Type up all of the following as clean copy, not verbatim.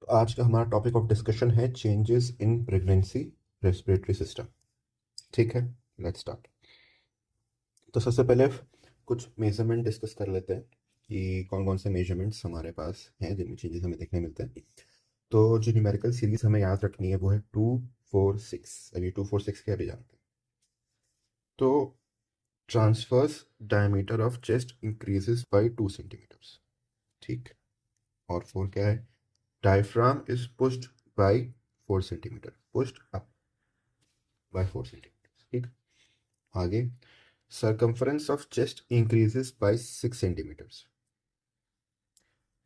तो आज का हमारा टॉपिक ऑफ डिस्कशन है changes in pregnancy respiratory system. ठीक है, लेट्स स्टार्ट। तो सबसे पहले कुछ मेजरमेंट डिस्कस कर लेते हैं कि कौन कौन से मेजरमेंट्स हमारे पास हैं जिनमें चेंजेस हमें देखने मिलते हैं। तो जो न्यूमेरिकल सीरीज हमें याद रखनी है वो है 2 4 6। अभी 2 4 6 क्या भी जानते हैं। तो transverse diameter of chest increases by 2 centimetres. ठीक। और 4 क्या है? Diaphragm is pushed by 4 centimetre, pushed up by 4 centimetre. ठीक। आगे, circumference of chest increases by 6 centimetres.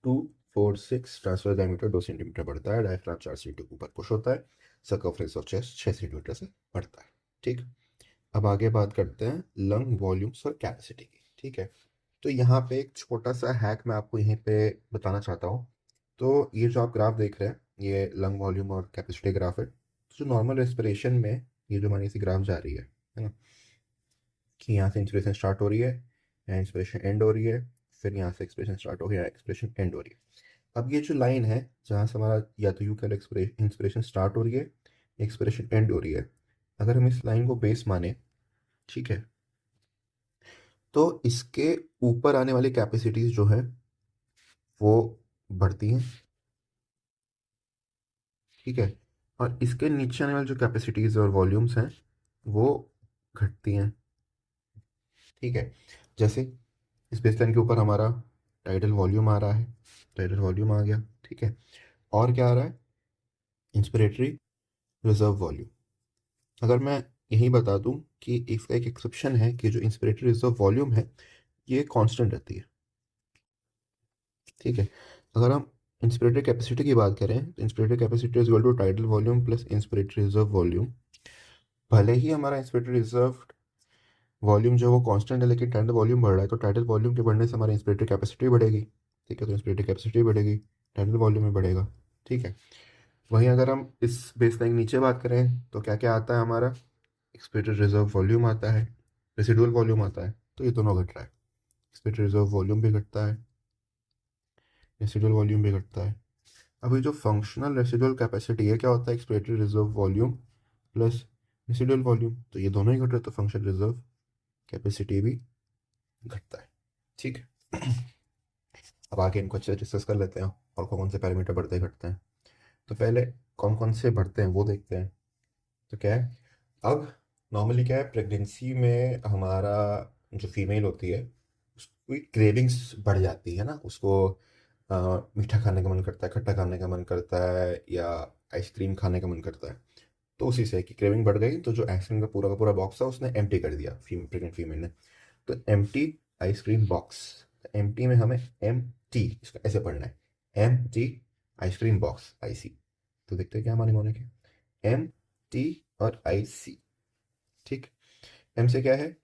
2 4 6 transverse diameter 2 centimetre बढ़ता है, डायफ्राम 4 सेंटीमीटर ऊपर पुश होता है, सर्कमफ्रेंस ऑफ चेस्ट 6 सेंटीमीटर से बढ़ता है। ठीक। अब आगे बात करते हैं लंग वॉल्यूम्स और कैपेसिटी की। ठीक है, तो यहाँ पे एक छोटा सा हैक मैं आपको यहीं पे बताना चाहता हूँ। तो ये जो आप ग्राफ देख रहे हैं ये लंग वॉल्यूम और कैपेसिटी ग्राफ है। तो जो नॉर्मल रेस्पिरेशन में ये जो हमारी सी ग्राफ जा रही है ना, कि यहाँ से इंस्पिरेशन स्टार्ट हो रही है, यहाँ इंस्पिरेशन एंड हो रही है, फिर यहाँ से एक्सप्रेशन स्टार्ट हो गया, एक्सप्रेशन एंड हो रही है। अब ये जो लाइन है जहाँ से हमारा या तो यू कह लो इंस्पिरेशन स्टार्ट हो रही है, एक्सप्रेशन एंड हो रही है, अगर हम इस लाइन को बेस माने, ठीक है, तो इसके ऊपर आने वाली कैपेसिटीज जो है वो बढ़ती हैं। ठीक है, और इसके नीचे आने वाली जो कैपेसिटीज और वॉल्यूम्स हैं वो घटती हैं। ठीक है, जैसे इस बेसलाइन के ऊपर हमारा टाइडल वॉल्यूम आ रहा है, टाइडल वॉल्यूम आ गया। ठीक है, और क्या आ रहा है? Inspiratory reserve volume. अगर मैं यही बता दूं कि इसका एक एक्सेप्शन है कि जो इंस्पिरेटरी रिजर्व वॉल्यूम है ये कांस्टेंट रहती है। ठीक है, अगर हम इंस्पिरेटरी कैपेसिटी की बात करें तो inspiratory capacity is equal to tidal volume plus inspiratory reserve volume. भले ही हमारा इंस्पिरेटरी रिजर्व वॉल्यूम जो है वो कांस्टेंट है, लेकिन टाइडल वॉल्यूम बढ़ रहा है, तो टाइडल वॉल्यूम के बढ़ने से हमारी इंस्पिरेटरी कैपेसिटी बढ़ेगी। ठीक है, तो इंस्पिरेटरी कैपेसिटी बढ़ेगी, टाइडल वॉल्यूम में बढ़ेगा। ठीक है, वहीं अगर हम इस बेस लाइन नीचे बात करें तो क्या क्या आता है हमारा? एक्सपेक्टेड रिजर्व वॉल्यूम आता है, रेसिडुअल वॉल्यूम आता है, तो ये दोनों घट रहा है। एक्सपेक्टेड रिजर्व वॉल्यूम भी घटता है, रेसिडुअल वॉल्यूम भी घटता है। अब ये जो फंक्शनल रेसिडुअल कैपेसिटी है क्या होता है? Expected reserve volume plus residual volume, तो ये दोनों ही घट रहे हैं, तो फंक्शनल रिजर्व कैपेसिटी भी घटता है। ठीक है, अब आगे इनको अच्छे से डिस्कस कर लेते हैं और कौन कौन से पैरामीटर बढ़ते घटते हैं। तो पहले कौन कौन से बढ़ते हैं वो देखते हैं। तो क्या है, अब नॉर्मली क्या है, प्रेगनेंसी में हमारा जो फीमेल होती है उसकी क्रेविंग्स बढ़ जाती है ना, उसको मीठा खाने का मन करता है, खट्टा खाने का मन करता है, या आइसक्रीम खाने का मन करता है। तो उसी से कि क्रेविंग बढ़ गई तो जो आइसक्रीम का पूरा बॉक्स था उसने एम्प्टी कर दिया प्रेग्नेंट फीमेल ने। तो एम्प्टी आइसक्रीम बॉक्स, एम्प्टी में हमें एम टी, इसको ऐसे पढ़ना है, M T ice cream box I C. तो देखते हैं क्या हमारे होने के, एम टी और आई सी। ठीक, एम से क्या है?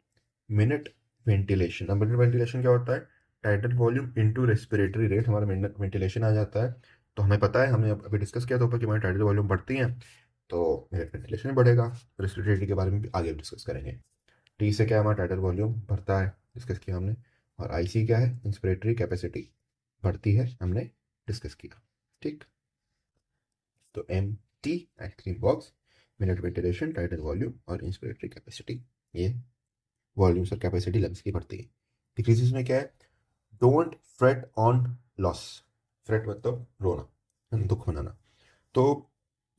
Minute ventilation. अब मिनट वेंटिलेशन क्या होता है? Title volume into respiratory rate, हमारा मिनट वेंटिलेशन आ जाता है। तो हमें पता है, हमने अभी डिस्कस किया था ऊपर कि हमारी टाइटल वॉल्यूम बढ़ती हैं तो मिनट वेंटिलेशन बढ़ेगा। रेस्पिरेटरी के बारे में भी आगे डिस्कस करेंगे। टी से क्या है? हमारा टाइटल वॉल्यूम बढ़ता है, डिस्कस किया हमने। और आई सी क्या है? इंस्पिरेटरी कैपेसिटी बढ़ती है, हमने डिस्कस किया। ठीक, तो M T ice cream box, minute ventilation, tidal volume और इंस्पिरेटरी कैपेसिटी, ये वॉल्यूम्स और कैपेसिटी लंग्स की बढ़ती है। डिक्रीजेस में क्या है? Don't fret on loss. Fret मतलब रोना, दुख मनाना। तो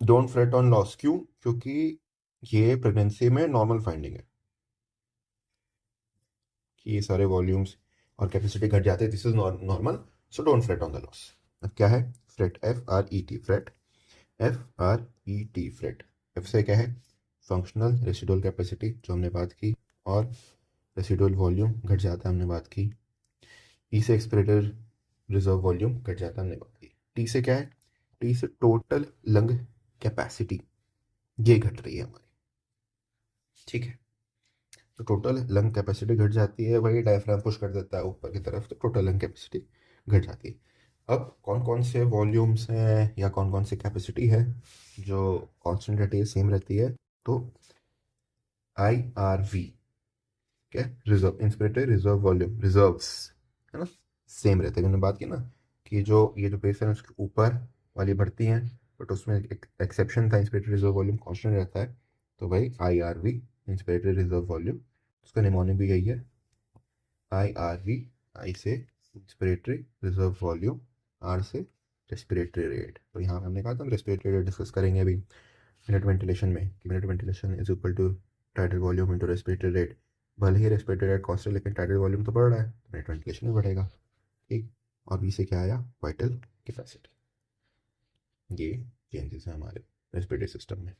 डोंट फ्रेट ऑन लॉस क्यों? क्योंकि ये प्रेगनेंसी में नॉर्मल फाइंडिंग है कि ये सारे वॉल्यूम्स और कैपेसिटी घट जाते हैं, this is normal, so don't fret on the loss. अब क्या है? Freight, F R E T, freight, F R E T, freight. F से क्या है? फंक्शनल रेसिडुअल कैपेसिटी जो हमने बात की, और रेसिडुअल वॉल्यूम घट जाता है, हमने बात की। ई से एक्सपिरेटर रिजर्व वॉल्यूम घट जाता है, हमने बात की। टी से क्या है? टी से टोटल लंग कैपेसिटी ये घट रही है हमारी। ठीक है, तो टोटल लंग कैपेसिटी घट जाती है, वही डायफ्राम पुश कर देता है ऊपर की तरफ, तो टोटल लंग कैपेसिटी घट जाती है। अब कौन कौन से वॉल्यूम्स हैं या कौन कौन सी कैपेसिटी है जो कांस्टेंट रहती है, सेम रहती है? तो आई आर वी, क्या? Reserve, inspiratory reserve volume, reserves, है ना, सेम रहते हैं। मैंने बात की ना कि जो ये जो बेस है उसके ऊपर वाली बढ़ती हैं, बट उसमें एक एक्सेप्शन था, इंस्पिरेटरी रिजर्व वॉल्यूम कांस्टेंट रहता है। तो भाई IRV, इंस्पिरेटरी रिजर्व वॉल्यूम, उसका निमोनिक भी यही है, IRV। आई से इंस्पिरेटरी रिजर्व वॉल्यूम, R से रेस्पिरेटरी रेट। तो यहाँ हमने कहा था हम रेस्पिरेटरी रेट डिस्कस करेंगे अभी मिनट वेंटिलेशन में, कि minute ventilation is equal to tidal volume into respiratory rate. भले ही रेस्पिरेटरी रेट कांस्टेंट, लेकिन टाइडल वॉल्यूम तो बढ़ रहा है, तो मिनट वेंटिलेशन भी बढ़ेगा। ठीक। और बी से क्या आया, वाइटल कैपेसिटी। ये चेंजेस हैं हमारे रेस्पिरेटरी सिस्टम में।